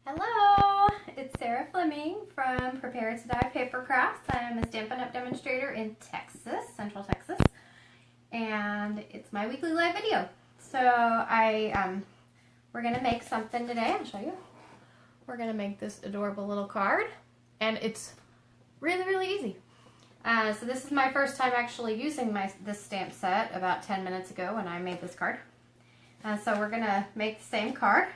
Hello, it's Sarah Fleming from Prepare to Die Papercrafts. I'm a Stampin' Up demonstrator in Texas, Central Texas, and it's my weekly live video. So we're gonna make something today. I'll show you. We're gonna make this adorable little card, and it's really easy. So this is my first time actually using this stamp set about 10 minutes ago when I made this card. So we're gonna make the same card,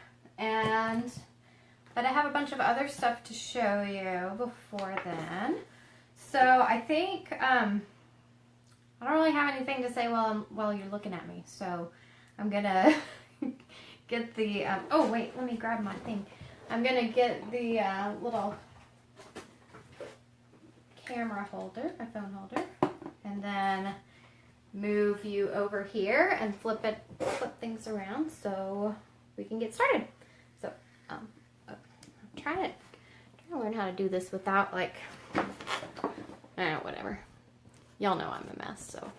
but I have a bunch of other stuff to show you before then. So I think I don't really have anything to say while you're looking at me. So I'm gonna get the oh wait, let me grab my thing. I'm gonna get the little camera holder, my phone holder, and then move you over here and flip things around so we can get started. So I'm trying to learn how to do this without, like, I don't know, whatever. Y'all know I'm a mess, so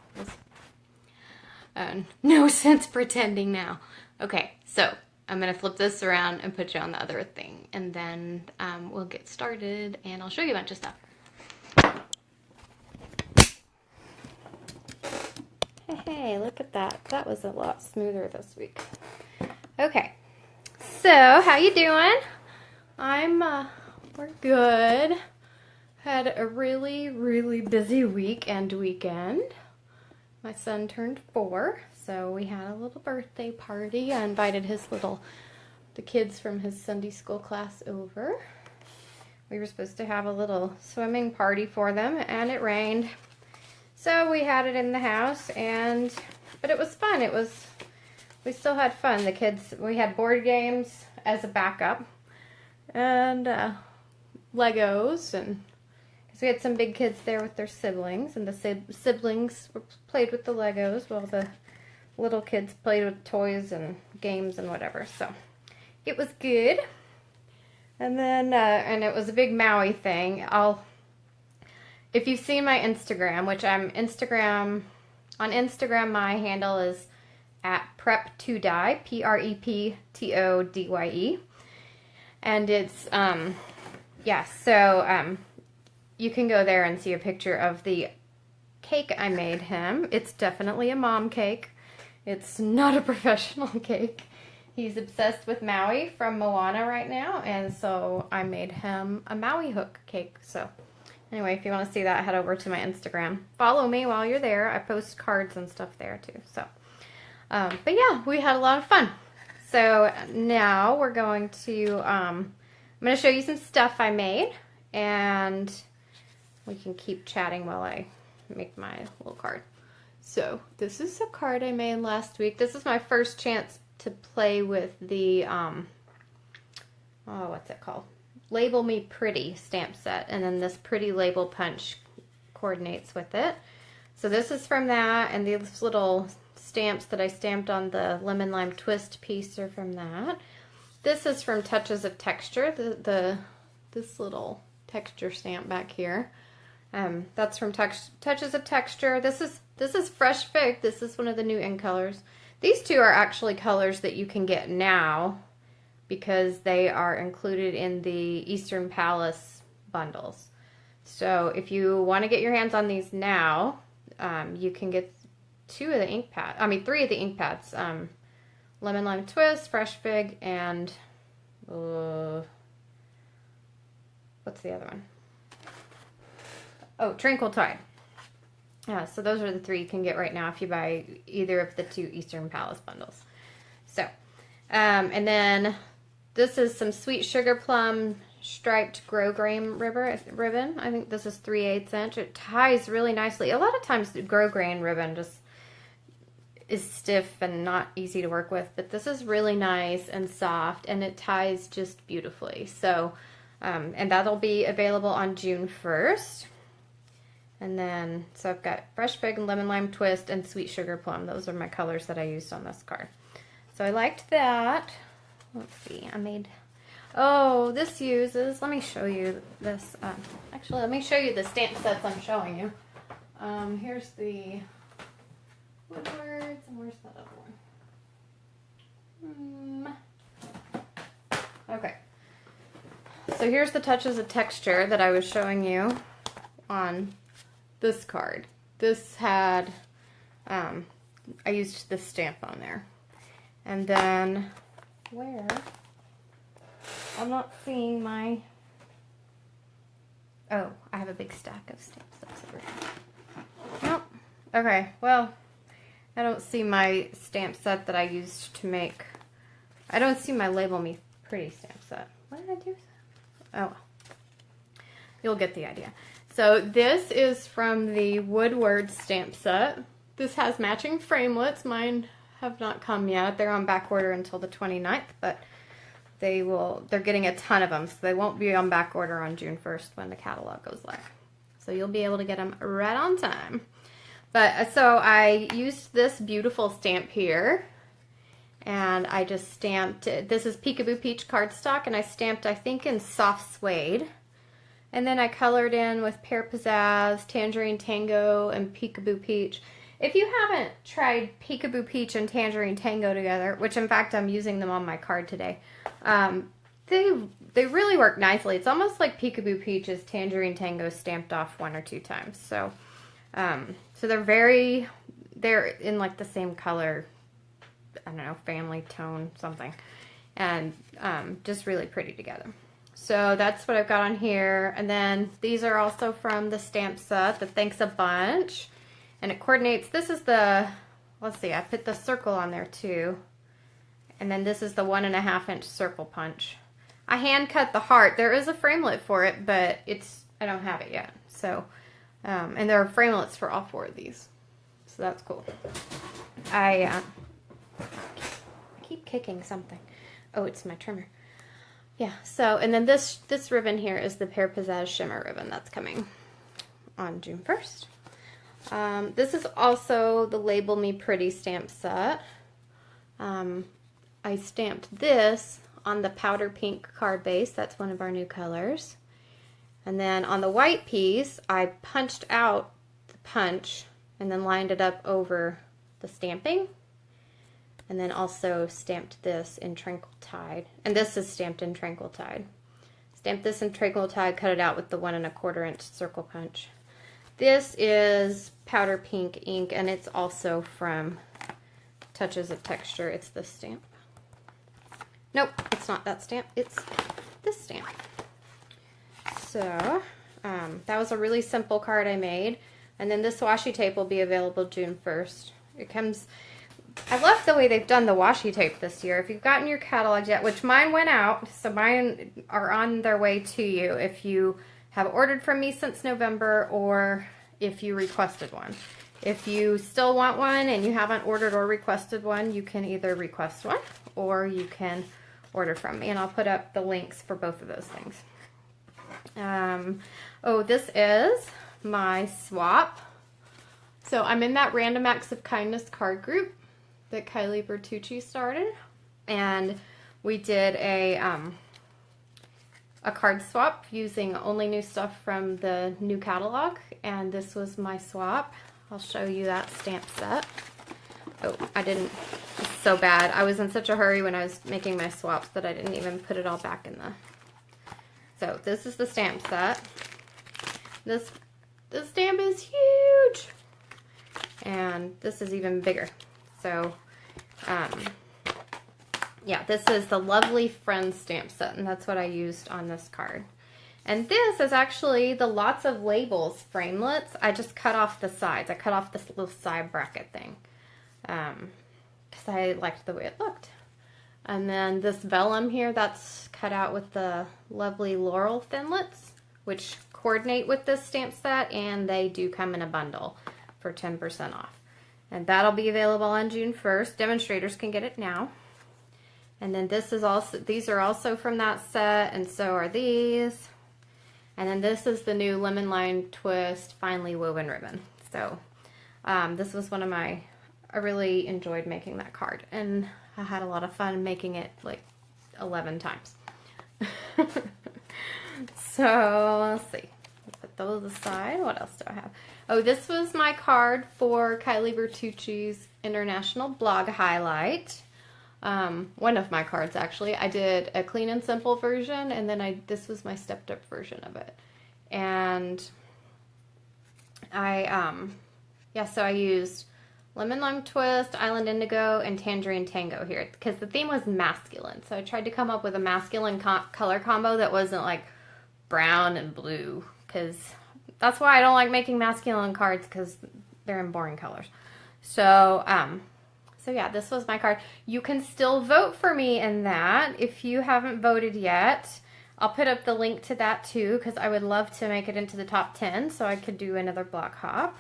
no sense pretending now. Okay, so I'm gonna flip this around and put you on the other thing, and then we'll get started and I'll show you a bunch of stuff. Hey, look at that. That was a lot smoother this week. Okay, so how you doing? We're good. Had a really busy week and weekend. My son turned 4, so we had a little birthday party. I invited the kids from his Sunday school class over. We were supposed to have a little swimming party for them, and it rained. So we had it in the house, but it was fun. We still had fun. The kids, we had board games as a backup, and Legos, and because we had some big kids there with their siblings, and the siblings played with the Legos while the little kids played with toys and games and whatever. So it was good. And then and it was a big Maui thing. If you've seen my Instagram, which on Instagram my handle is at prep2die, PREPTODYE, and it's you can go there and see a picture of the cake I made him. It's definitely a mom cake. It's not a professional cake. He's obsessed with Maui from Moana right now, and so I made him a Maui hook cake. So anyway, if you want to see that, head over to my Instagram. Follow me while you're there. I post cards and stuff there too. So, but yeah, we had a lot of fun. So now we're going to, I'm going to show you some stuff I made, and we can keep chatting while I make my little card. So this is a card I made last week. This is my first chance to play with the, what's it called? Label Me Pretty stamp set, and then this pretty label punch coordinates with it. So this is from that, and these little stamps that I stamped on the lemon lime twist piece are from that. This is from Touches of Texture, this little texture stamp back here. That's from Touches of Texture. This is Fresh Fig. This is one of the new in colors. These two are actually colors that you can get now because they are included in the Eastern Palace bundles. So if you want to get your hands on these now, you can get 3 of the ink pads. Lemon Lime Twist, Fresh Fig, and what's the other one? Oh, Tranquil Tide. Yeah, so those are the 3 you can get right now if you buy either of the 2 Eastern Palace bundles. So, and then this is some Sweet Sugar Plum striped grosgrain ribbon. I think this is 3/8 inch. It ties really nicely. A lot of times the grosgrain ribbon just is stiff and not easy to work with, but this is really nice and soft, and it ties just beautifully. So, and that'll be available on June 1st. And then, so I've got Fresh Fig and Lemon Lime Twist and Sweet Sugar Plum. Those are my colors that I used on this card. So I liked that. Let's see, this uses, let me show you this. Actually, let me show you the stamp sets I'm showing you. Here's the Woodwards, and where's that other one? Okay. So here's the touches of texture that I was showing you on this card. This had, I used this stamp on there. And then, where? I'm not seeing my, oh, I have a big stack of stamps that's over here. Nope. Okay, well, I don't see my stamp set that I used to make, I don't see my Label Me Pretty stamp set. What did I do? Oh, you'll get the idea. So this is from the Woodward stamp set. This has matching framelits. Mine have not come yet. They're on back order until the 29th, but they're getting a ton of them, so they won't be on back order on June 1st when the catalog goes live. So you'll be able to get them right on time. But so I used this beautiful stamp here, and I just stamped it. This is Peekaboo Peach cardstock, and I stamped, I think, in soft suede. And then I colored in with Pear Pizzazz, Tangerine Tango, and Peekaboo Peach. If you haven't tried Peekaboo Peach and Tangerine Tango together, which in fact I'm using them on my card today, they really work nicely. It's almost like Peekaboo Peach is Tangerine Tango stamped off 1 or 2 times. So, so they're in like the same color, I don't know, family tone, something, and just really pretty together. So that's what I've got on here. And then these are also from the stamp set, the Thanks a Bunch. And it coordinates, this is the, let's see, I put the circle on there too. And then this is the 1.5-inch circle punch. I hand cut the heart. There is a framelit for it, but I don't have it yet. So, and there are framelits for all 4 of these. So that's cool. I keep kicking something. Oh, it's my trimmer. Yeah, so, and then this ribbon here is the Pear Pizzazz Shimmer ribbon that's coming on June 1st. This is also the Label Me Pretty stamp set. I stamped this on the powder pink card base. That's one of our new colors. And then on the white piece, I punched out the punch and then lined it up over the stamping. And then also stamped this in Tranquil Tide. And this is stamped in Tranquil Tide. Stamped this in Tranquil Tide, cut it out with the 1.25-inch circle punch. This is powder pink ink, and it's also from Touches of Texture. It's this stamp. Nope, it's not that stamp. It's this stamp. So, that was a really simple card I made. And then this washi tape will be available June 1st. It comes, I love the way they've done the washi tape this year. If you've gotten your catalog yet, which mine went out, so mine are on their way to you if you have ordered from me since November or if you requested one. If you still want one and you haven't ordered or requested one, you can either request one or you can order from me, and I'll put up the links for both of those things. Oh, this is my swap. So I'm in that Random Acts of Kindness card group that Kylie Bertucci started, and we did a card swap using only new stuff from the new catalog, and this was my swap. I'll show you that stamp set. Oh, I didn't, it's so bad. I was in such a hurry when I was making my swaps that I didn't even put it all back in the, so this is the stamp set. This stamp is huge, and this is even bigger. So, yeah, this is the Lovely Friends stamp set, and that's what I used on this card. And this is actually the Lots of Labels framelits. I just cut off the sides. I cut off this little side bracket thing because I liked the way it looked. And then this vellum here, that's cut out with the lovely Laurel Thinlits, which coordinate with this stamp set, and they do come in a bundle for 10% off. And that'll be available on June 1st. Demonstrators can get it now. And then this is also, these are also from that set, and so are these. And then this is the new Lemon Lime Twist Finely Woven Ribbon. So this was one of my, I really enjoyed making that card, and I had a lot of fun making it like 11 times. So let's see, put those aside. What else do I have? Oh, this was my card for Kylie Bertucci's International Blog Highlight. One of my cards actually. I did a clean and simple version, and then this was my stepped up version of it. And so I used Lemon Lime Twist, Island Indigo, and Tangerine Tango here because the theme was masculine. So I tried to come up with a masculine color combo that wasn't like brown and blue, because that's why I don't like making masculine cards, because they're in boring colors. So, so yeah, this was my card. You can still vote for me in that if you haven't voted yet. I'll put up the link to that too, because I would love to make it into the top 10 so I could do another block hop.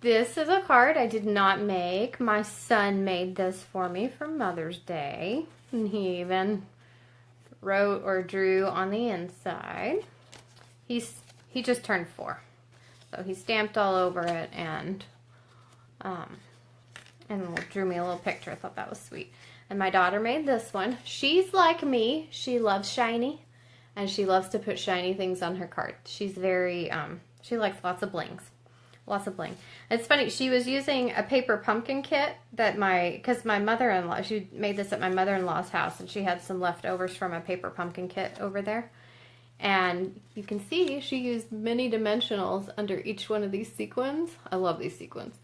This is a card I did not make. My son made this for me for Mother's Day. And he even wrote or drew on the inside. He just turned 4. So he stamped all over it and drew me a little picture. I thought that was sweet. And my daughter made this one. She's like me. She loves shiny, and she loves to put shiny things on her card. She's very, she likes lots of blings. Lots of bling. It's funny, she was using a paper pumpkin kit that because my mother-in-law, she made this at my mother-in-law's house, and she had some leftovers from a paper pumpkin kit over there. And you can see she used mini dimensionals under each one of these sequins. I love these sequins.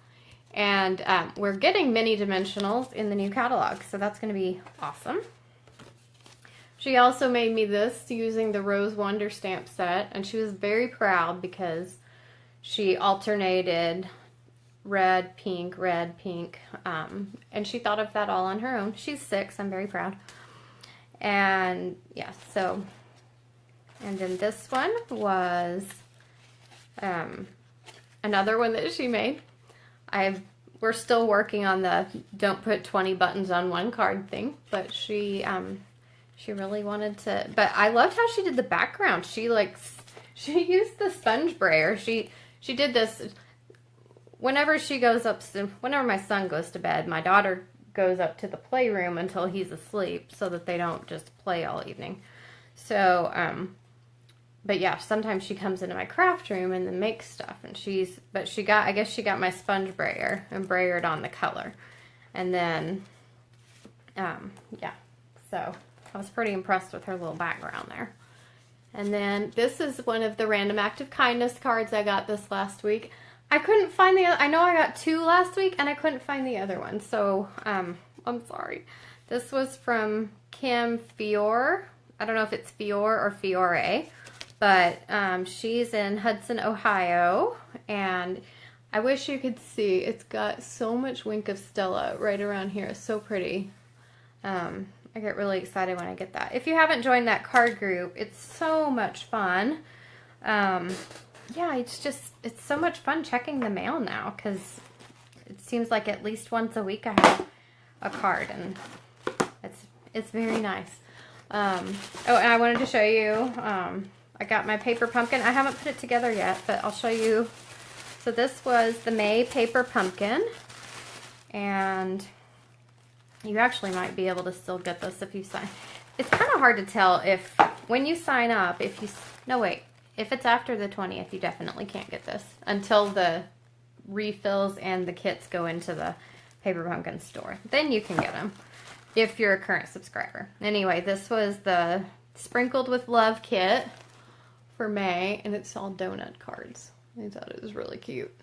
And we're getting mini dimensionals in the new catalog, so that's going to be awesome. She also made me this using the Rose Wonder stamp set, and she was very proud because she alternated red, pink, and she thought of that all on her own. She's 6, I'm very proud. And yeah, so, and then this one was another one that she made. We're still working on the don't put 20 buttons on one card thing, but she really wanted to, but I loved how she did the background. She used the sponge brayer. She did this whenever whenever my son goes to bed, my daughter goes up to the playroom until he's asleep so that they don't just play all evening. So, but yeah, sometimes she comes into my craft room and then makes stuff, and I guess she got my sponge brayer and brayered on the color. And then, yeah, so I was pretty impressed with her little background there. And then this is one of the Random Act of Kindness cards I got this last week. I couldn't find the other. I know I got 2 last week, and I couldn't find the other one. So, I'm sorry. This was from Kim Fiore. I don't know if it's Fiore or Fiore, but she's in Hudson, Ohio. And I wish you could see. It's got so much Wink of Stella right around here. It's so pretty. I get really excited when I get that. If you haven't joined that card group, it's so much fun. Yeah, it's so much fun checking the mail now, because it seems like at least once a week I have a card, and it's very nice. Oh, and I wanted to show you, I got my paper pumpkin. I haven't put it together yet, but I'll show you. So this was the May paper pumpkin, and you actually might be able to still get this if you sign. It's kind of hard to tell when you sign up, if it's after the 20th, you definitely can't get this until the refills and the kits go into the Paper Pumpkin store. Then you can get them if you're a current subscriber. Anyway, this was the Sprinkled with Love kit for May, and it's all donut cards. I thought it was really cute.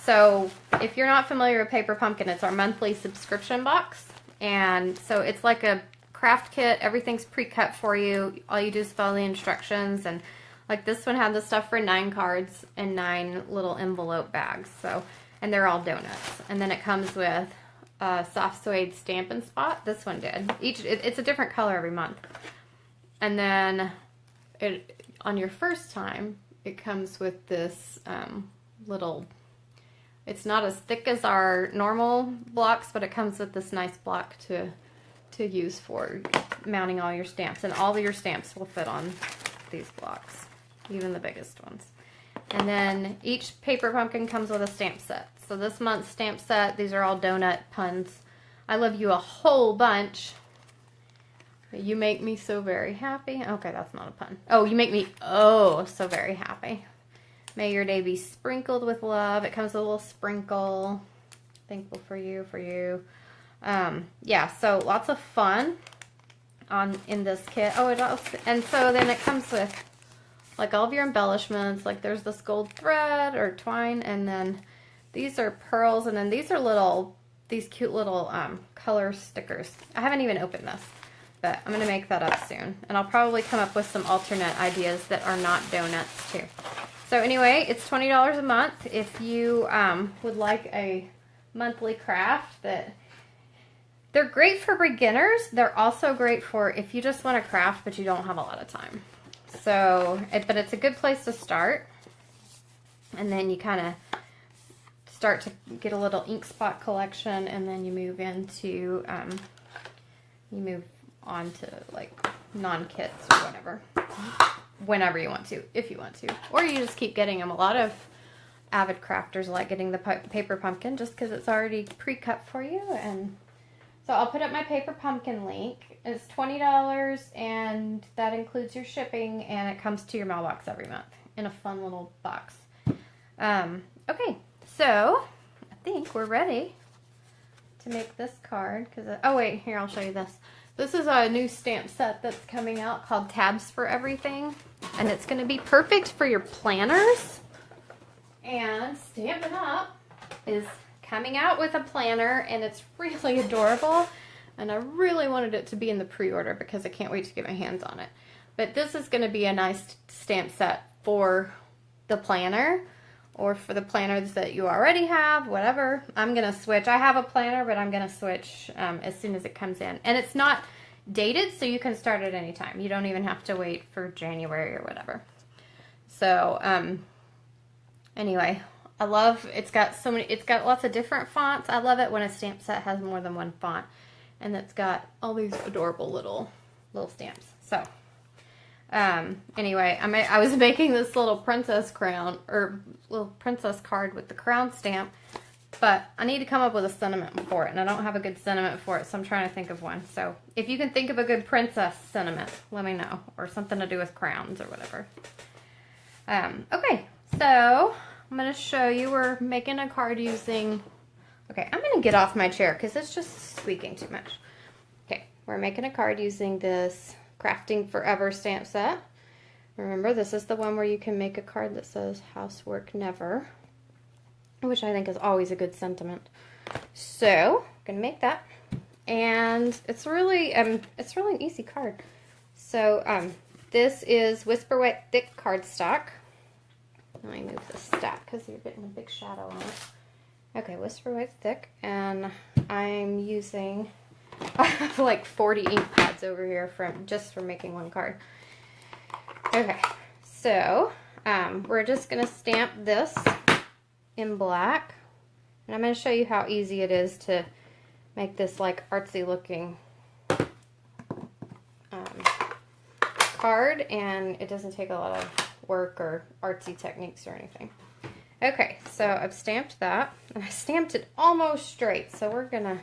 So if you're not familiar with Paper Pumpkin, it's our monthly subscription box. And so it's like a craft kit. Everything's pre-cut for you. All you do is follow the instructions. And like this one had the stuff for 9 cards and 9 little envelope bags. So, and they're all donuts. And then it comes with a soft suede Stampin' Spot. This one did. It's a different color every month. And then on your first time, it comes with this little... It's not as thick as our normal blocks, but it comes with this nice block to use for mounting all your stamps. And all of your stamps will fit on these blocks, even the biggest ones. And then each Paper Pumpkin comes with a stamp set. So this month's stamp set, these are all donut puns. I love you a whole bunch. You make me so very happy. Okay, that's not a pun. Oh, you make me so very happy. May your day be sprinkled with love. It comes with a little sprinkle. thankful for you, yeah, so lots of fun in this kit. Oh, it also, and so then it comes with like all of your embellishments. Like there's this gold thread or twine, and then these are pearls, and then these are these cute little color stickers. I haven't even opened this, but I'm gonna make that up soon, and I'll probably come up with some alternate ideas that are not donuts too. So anyway, it's $20 a month if you would like a monthly craft. They're great for beginners. They're also great for if you just want to craft but you don't have a lot of time. So, but it's a good place to start. And then you kind of start to get a little ink spot collection, and then you move into, you move on to like non-kits or whatever. Whenever you want to, if you want to. Or you just keep getting them. A lot of avid crafters like getting the paper pumpkin just because it's already pre-cut for you. And so I'll put up my paper pumpkin link. It's $20, and that includes your shipping, and it comes to your mailbox every month in a fun little box. Okay, so I think we're ready to make this card. Oh wait, here, I'll show you this. This is a new stamp set that's coming out called Tabs for Everything, and it's going to be perfect for your planners. And Stampin' Up is coming out with a planner, and it's really adorable, and I really wanted it to be in the pre-order because I can't wait to get my hands on it. But this is going to be a nice stamp set for the planner, or for the planners that you already have, whatever. I'm going to switch. I have a planner, but I'm going to switch as soon as it comes in. And it's not dated, so you can start at any time. You don't even have to wait for January or whatever. So, anyway, I love, it's got lots of different fonts. I love it when a stamp set has more than one font. And it's got all these adorable little stamps. So, anyway, I was making this little princess crown, or little princess card with the crown stamp, but I need to come up with a sentiment for it, and I don't have a good sentiment for it, so I'm trying to think of one. So if you can think of a good princess sentiment, let me know, or something to do with crowns or whatever. Okay, so I'm going to show you, we're making a card using, okay, I'm going to get off my chair because it's just squeaking too much. Okay, we're making a card using this Crafting Forever stamp set. Remember, this is the one where you can make a card that says housework never, which I think is always a good sentiment. So, I'm gonna make that, and it's really an easy card. So, this is Whisper White Thick cardstock. Let me move this stack because you're getting a big shadow on it. Okay, Whisper White Thick, and I'm using I have like 40 ink pads over here just for making one card. Okay, so we're just going to stamp this in black, and I'm going to show you how easy it is to make this like artsy looking card, and it doesn't take a lot of work or artsy techniques or anything. Okay, so I've stamped that, and I stamped it almost straight, so we're going to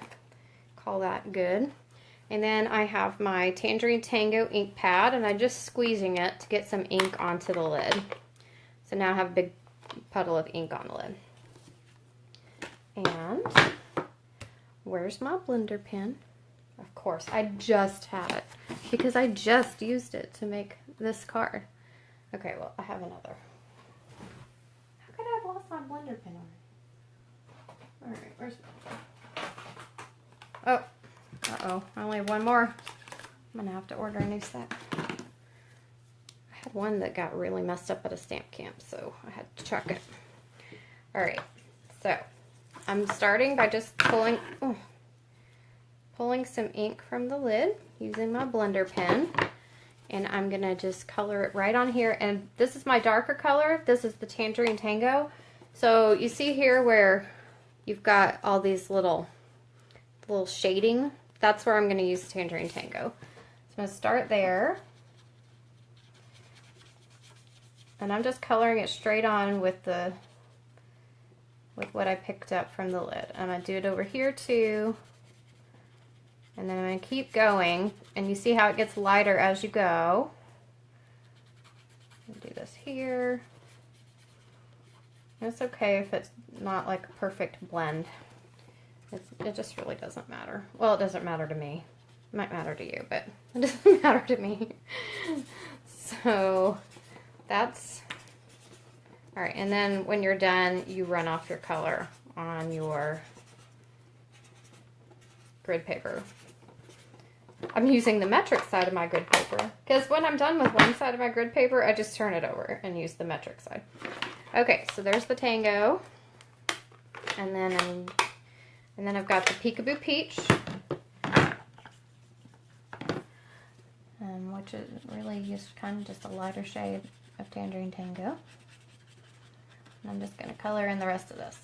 call that good. And then I have my Tangerine Tango ink pad, and I'm just squeezing it to get some ink onto the lid. So now I have a big puddle of ink on the lid. And where's my blender pen? Of course, I just had it because I just used it to make this card. Okay, well, I have another. How could I have lost my blender pen on? All right, where's my... Oh, uh-oh, I only have one more. I'm gonna have to order a new set. I had one that got really messed up at a stamp camp, so I had to chuck it. All right, so I'm starting by just pulling some ink from the lid using my blender pen, and I'm gonna just color it right on here. And this is my darker color. This is the Tangerine Tango. So you see here where you've got all these little shading. That's where I'm going to use Tangerine Tango. So I'm going to start there. And I'm just coloring it straight on with what I picked up from the lid. I'm going to do it over here too. And then I'm going to keep going. And you see how it gets lighter as you go. Do this here. And it's okay if it's not like a perfect blend. It just really doesn't matter. Well, it doesn't matter to me. It might matter to you, but it doesn't matter to me. So that's, all right. And then when you're done, you run off your color on your grid paper. I'm using the metric side of my grid paper because when I'm done with one side of my grid paper, I just turn it over and use the metric side. Okay, so there's the Tango. And then I've got the Peekaboo Peach, which is really just kind of just a lighter shade of Tangerine Tango. And I'm just going to color in the rest of this.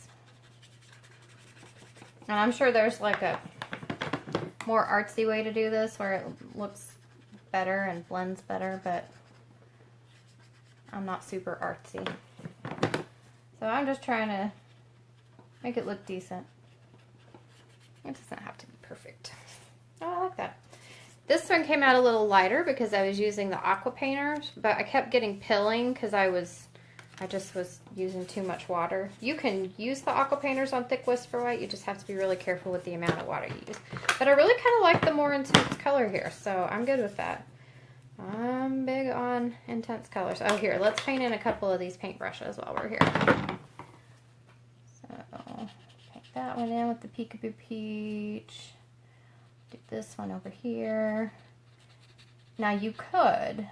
And I'm sure there's like a more artsy way to do this where it looks better and blends better, but I'm not super artsy. So I'm just trying to make it look decent. It doesn't have to be perfect. Oh, I like that. This one came out a little lighter because I was using the aqua painters, but I kept getting pilling because I just was using too much water. You can use the aqua painters on thick whisper white. You just have to be really careful with the amount of water you use. But I really kind of like the more intense color here, so I'm good with that. I'm big on intense colors. Oh, here, let's paint in a couple of these paintbrushes while we're here. So, paint that one in with the Peekaboo Peach. Do this one over here. Now you could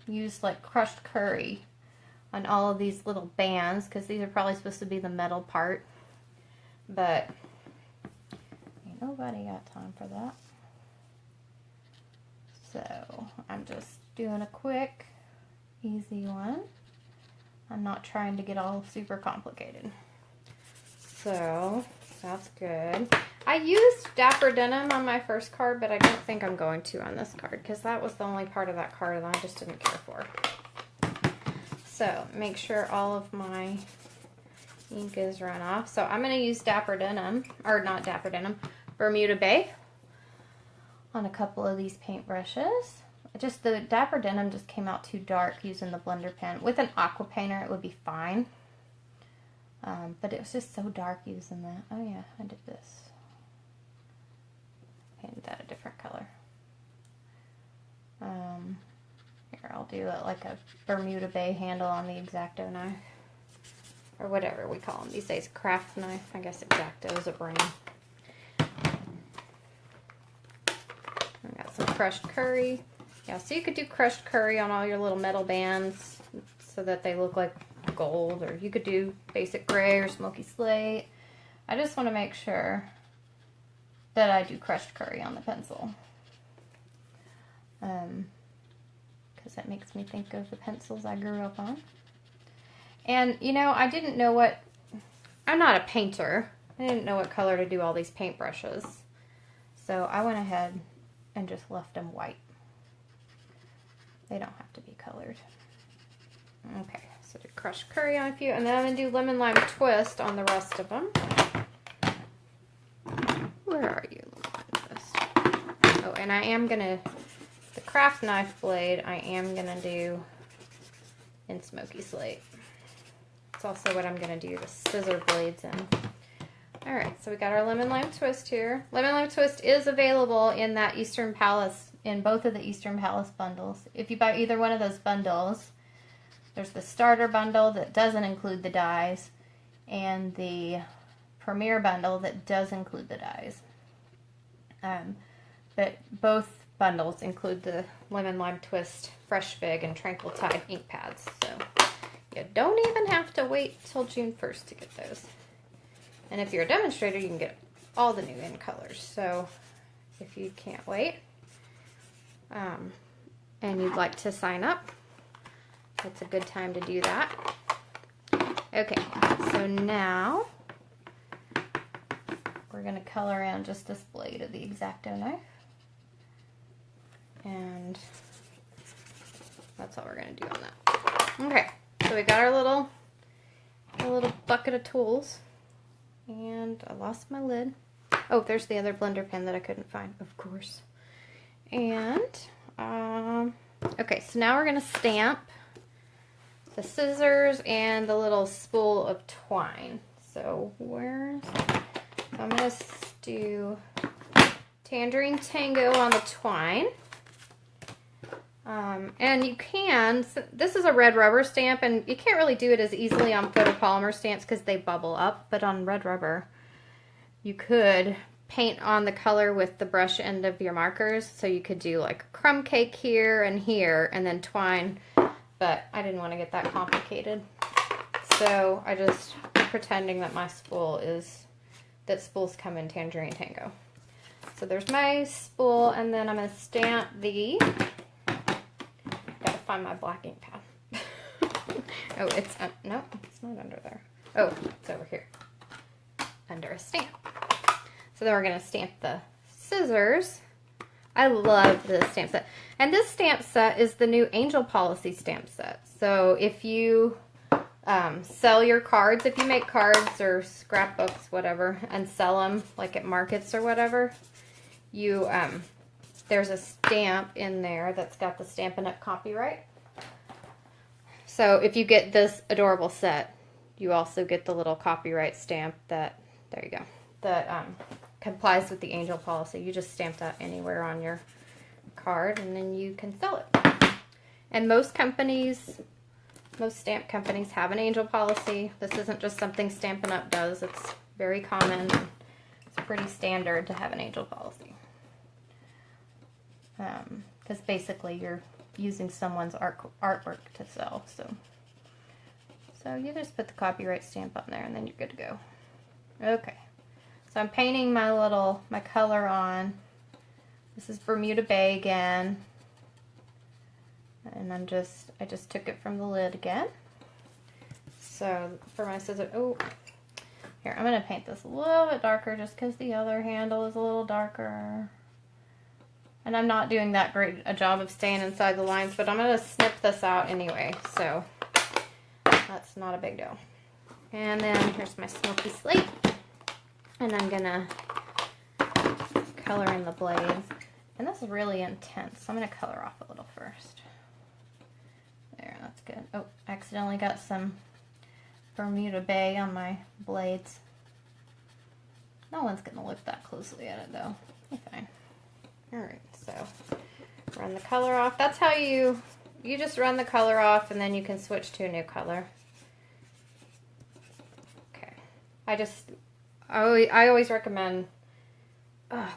use like crushed curry on all of these little bands because these are probably supposed to be the metal part, but ain't nobody got time for that. So I'm just doing a quick, easy one. I'm not trying to get all super complicated. So that's good. I used Dapper Denim on my first card, but I don't think I'm going to on this card because that was the only part of that card that I just didn't care for. So make sure all of my ink is run off. So I'm going to use Dapper Denim, or not Dapper Denim, Bermuda Bay on a couple of these paintbrushes. Just the Dapper Denim just came out too dark using the blender pen. With an aqua painter it would be fine. But it was just so dark using that. Oh yeah, I did this. Painted that a different color. Here, I'll do like a Bermuda Bay handle on the X-Acto knife. Or whatever we call them these days. Craft knife. I guess X-Acto is a brand. I got some crushed curry. Yeah, so you could do crushed curry on all your little metal bands so that they look like gold, or you could do basic gray or smoky slate. I just want to make sure that I do crushed curry on the pencil. Because that makes me think of the pencils I grew up on. And, you know, I didn't know what... I'm not a painter. I didn't know what color to do all these paintbrushes. So I went ahead and just left them white. They don't have to be colored. Okay, so do crushed curry on a few, and then I'm going to do lemon lime twist on the rest of them. Where are you, lemon twist? Oh, and I am going to, the craft knife blade, I am going to do in smoky slate. It's also what I'm going to do the scissor blades in. Alright, so we got our lemon lime twist here. Lemon lime twist is available in that Eastern Palace, in both of the Eastern Palace bundles. If you buy either one of those bundles, there's the starter bundle that doesn't include the dies, and the premier bundle that does include the dies. But both bundles include the lemon lime twist, fresh fig, and tranquil tide ink pads. So you don't even have to wait till June 1st to get those. And if you're a demonstrator, you can get all the new in colors. So if you can't wait and you'd like to sign up, it's a good time to do that. Okay, so now we're going to color in just this blade of the X-Acto knife. And that's all we're going to do on that. Okay, so we got our little bucket of tools. And I lost my lid. Oh, there's the other blender pen that I couldn't find, of course. And, okay, so now we're going to stamp the scissors and the little spool of twine. So I'm going to do Tangerine Tango on the twine. And you can, this is a red rubber stamp, and you can't really do it as easily on photopolymer stamps because they bubble up, but on red rubber, you could paint on the color with the brush end of your markers. So you could do like a crumb cake here, and then twine, but I didn't want to get that complicated. So I just pretending that my spool that spools come in Tangerine Tango. So there's my spool, and then I'm going to stamp the, gotta find my black ink pad. Oh, it's, no, it's not under there. Oh, it's over here, under a stamp. So then we're going to stamp the scissors. I love this stamp set. And this stamp set is the new Angel Policy stamp set. So if you sell your cards, if you make cards or scrapbooks, whatever, and sell them like at markets or whatever, you there's a stamp in there that's got the Stampin' Up copyright. So if you get this adorable set, you also get the little copyright stamp that, there you go, that complies with the Angel Policy. You just stamp that anywhere on your card, and then you can sell it. And most stamp companies have an Angel Policy. This isn't just something Stampin' Up does. It's very common. It's pretty standard to have an Angel Policy. Because basically you're using someone's artwork to sell. So you just put the copyright stamp on there, and then you're good to go. Okay. So I'm painting my color on. This is Bermuda Bay again. And I just took it from the lid again. So for my scissors, oh, here, I'm going to paint this a little bit darker just because the other handle is a little darker. And I'm not doing that great a job of staying inside the lines, but I'm going to snip this out anyway, so that's not a big deal. And then here's my smoky slate. And I'm going to color in the blades. And this is really intense, so I'm going to color off a little first. There, that's good. Oh, I accidentally got some Bermuda Bay on my blades. No one's going to look that closely at it, though. You're fine. Alright, so run the color off. That's how you just run the color off, and then you can switch to a new color. Okay. I always recommend,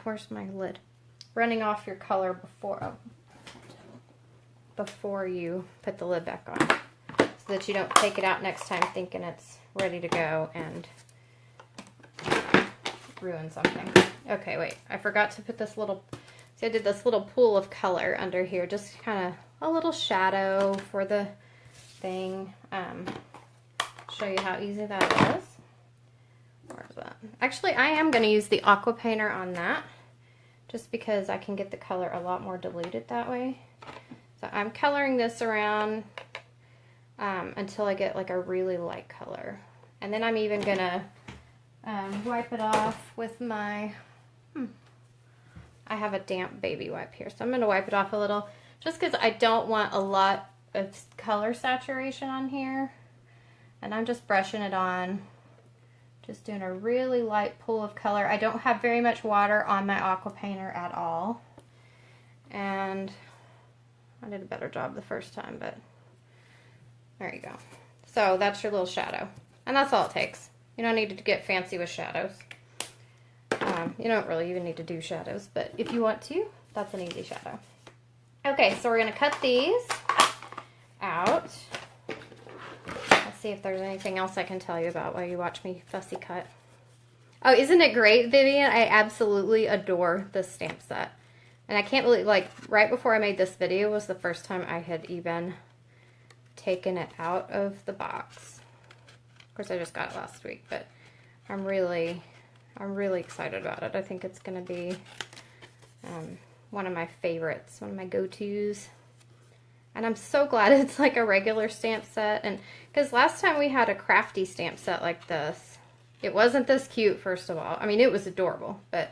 where's my lid? Running off your color before you put the lid back on, so that you don't take it out next time thinking it's ready to go and ruin something. Okay, wait, I forgot to put this little, see, I did this little pool of color under here, just kind of a little shadow for the thing. Show you how easy that is. Where's that? Actually, I am going to use the aqua painter on that, just because I can get the color a lot more diluted that way. So I'm coloring this around until I get like a really light color. And then I'm even going to wipe it off with my, I have a damp baby wipe here. So I'm going to wipe it off a little, just because I don't want a lot of color saturation on here. And I'm just brushing it on. Just doing a really light pool of color. I don't have very much water on my aqua painter at all. And I did a better job the first time, but there you go. So that's your little shadow. And that's all it takes. You don't need to get fancy with shadows. You don't really even need to do shadows, but if you want to, that's an easy shadow. Okay, so we're going to cut these out. Let's see if there's anything else I can tell you about while you watch me fussy cut. Oh, isn't it great, Vivian? I absolutely adore this stamp set. And I can't believe, like, right before I made this video was the first time I had even taken it out of the box. Of course, I just got it last week, but I'm really excited about it. I think it's going to be one of my favorites, one of my go-tos. And I'm so glad it's like a regular stamp set. And because last time we had a crafty stamp set like this, it wasn't this cute, first of all. I mean, it was adorable, but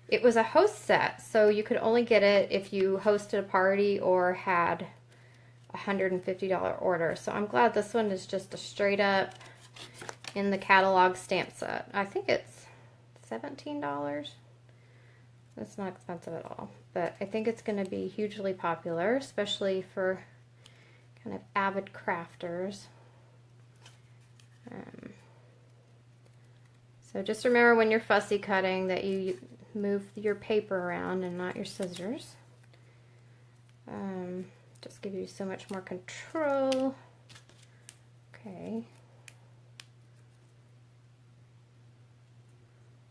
it was a host set, so you could only get it if you hosted a party or had a $150 order. So I'm glad this one is just a straight up in the catalog stamp set. I think it's $17. It's not expensive at all, but I think it's going to be hugely popular, especially for kind of avid crafters. So just remember when you're fussy cutting that you move your paper around and not your scissors. Just give you so much more control. Okay.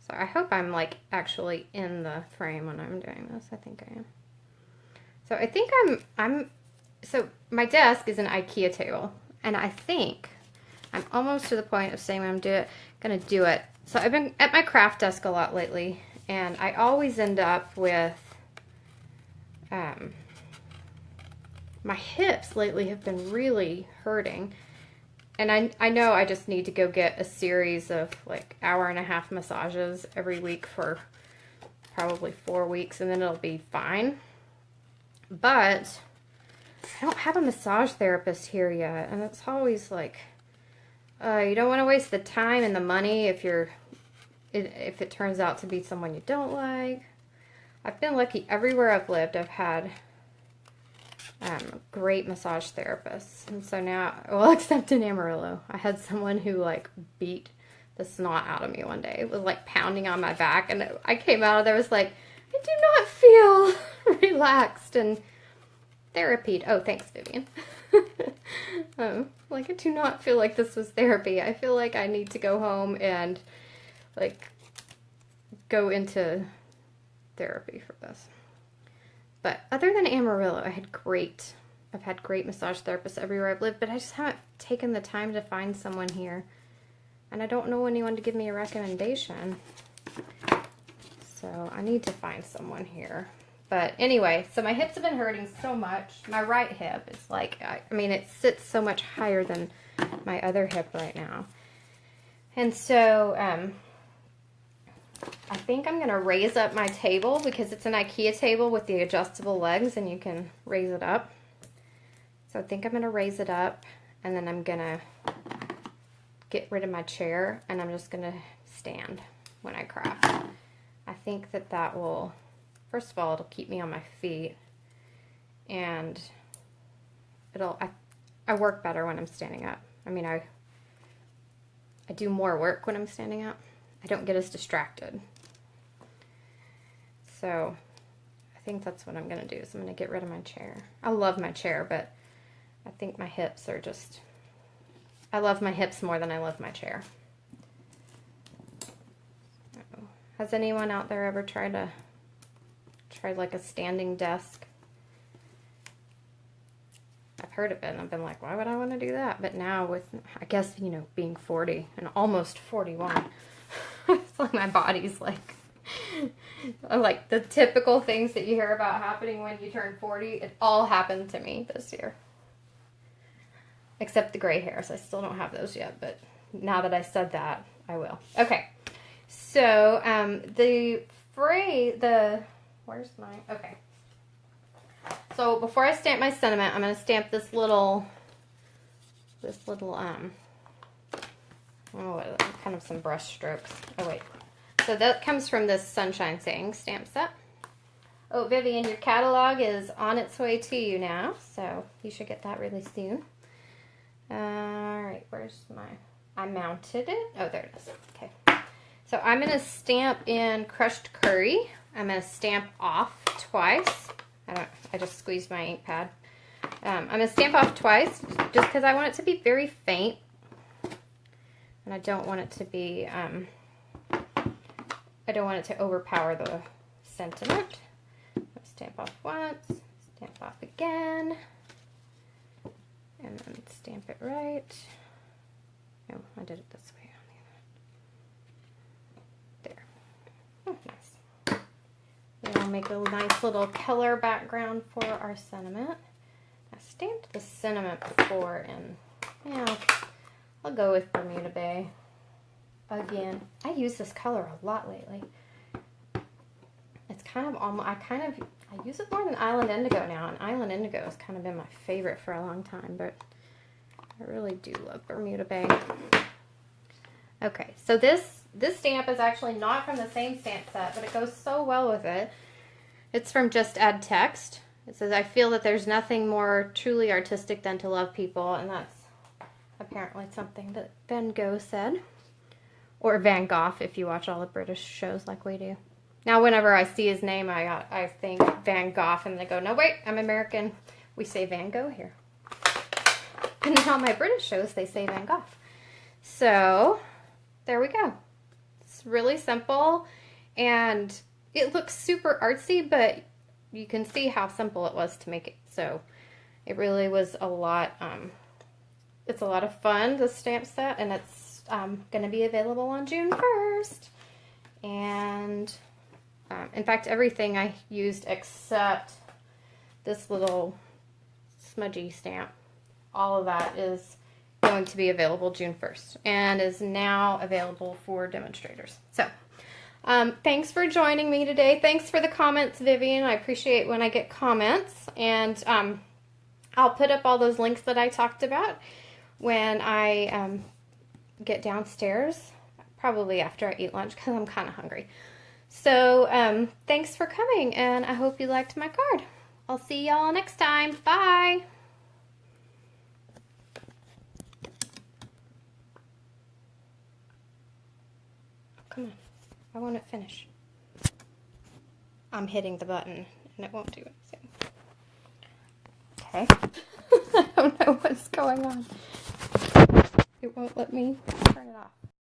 So I hope I'm like actually in the frame when I'm doing this. I think I am. So I think so my desk is an IKEA table, and I think I'm almost to the point of saying I'm gonna do it. So I've been at my craft desk a lot lately, and I always end up with, my hips lately have been really hurting. And I know I just need to go get a series of like 1.5-hour massages every week for probably 4 weeks, and then it'll be fine. But I don't have a massage therapist here yet, and it's always like, you don't want to waste the time and the money if it turns out to be someone you don't like. I've been lucky everywhere I've lived. I've had great massage therapists, and so now, well, except in Amarillo, I had someone who like beat the snot out of me one day. It was like pounding on my back, and I came out of there was like, I do not feel relaxed and therapied. Oh, thanks, Vivian. Like I do not feel like this was therapy. I feel like I need to go home and like go into therapy for this. But other than Amarillo, I've had great massage therapists everywhere I've lived, but I just haven't taken the time to find someone here. And I don't know anyone to give me a recommendation. So I need to find someone here. But anyway, so my hips have been hurting so much. My right hip is like, I mean, it sits so much higher than my other hip right now. And so, I think I'm going to raise up my table because it's an IKEA table with the adjustable legs and you can raise it up. So I think I'm going to raise it up, and then I'm going to get rid of my chair, and I'm just going to stand when I craft. I think that will, first of all, it'll keep me on my feet, and I work better when I'm standing up. I mean, I do more work when I'm standing up. I don't get as distracted. So I think that's what I'm going to do, is I'm going to get rid of my chair. I love my chair, but I think my hips are just, I love my hips more than I love my chair. Has anyone out there ever tried like a standing desk? I've heard of it, and I've been like, why would I want to do that? But now with, I guess, you know, being 40 and almost 41, it's like my body's like the typical things that you hear about happening when you turn 40, it all happened to me this year. Except the gray hairs. I still don't have those yet, but now that I said that, I will. Okay. So, where's my, okay. So before I stamp my sentiment, I'm going to stamp this little, kind of some brush strokes. Oh, wait. So that comes from this Sunshine Saying stamp set. Oh, Vivian, your catalog is on its way to you now, so you should get that really soon. Alright, where's I mounted it. Oh, there it is. Okay. So I'm going to stamp in crushed curry. I'm going to stamp off twice. I just squeezed my ink pad. I'm going to stamp off twice just because I want it to be very faint. And I don't want it to be, I don't want it to overpower the sentiment. Stamp off once, stamp off again, and then stamp it right. No, I did it this way. There. Oh, nice. And I'll make a nice little color background for our sentiment. I stamped the sentiment before, and yeah, I'll go with Bermuda Bay again. I use this color a lot lately. It's kind of almost, I use it more than Island Indigo now, and Island Indigo has kind of been my favorite for a long time, but I really do love Bermuda Bay. Okay, so this this stamp is actually not from the same stamp set, but it goes so well with it. It's from Just Add Text. It says, I feel that there's nothing more truly artistic than to love people, and that's apparently something that Van Gogh said. Or Van Gogh, if you watch all the British shows like we do. Now, whenever I see his name, I think Van Gogh, and they go, no, wait, I'm American. We say Van Gogh here. And on my British shows, they say Van Gogh. So, there we go. It's really simple, and it looks super artsy, but you can see how simple it was to make it. So, it really was a lot, it's a lot of fun, the stamp set, and it's going to be available on June 1st. And in fact, everything I used except this little smudgy stamp, all of that is going to be available June 1st and is now available for demonstrators. So thanks for joining me today. Thanks for the comments, Vivian. I appreciate when I get comments. And I'll put up all those links that I talked about when I get downstairs, probably after I eat lunch because I'm kind of hungry. So thanks for coming, and I hope you liked my card. I'll see y'all next time. Bye. Come on, I want it finished. I'm hitting the button and it won't do anything. Okay. I don't know what's going on. It won't let me turn it off.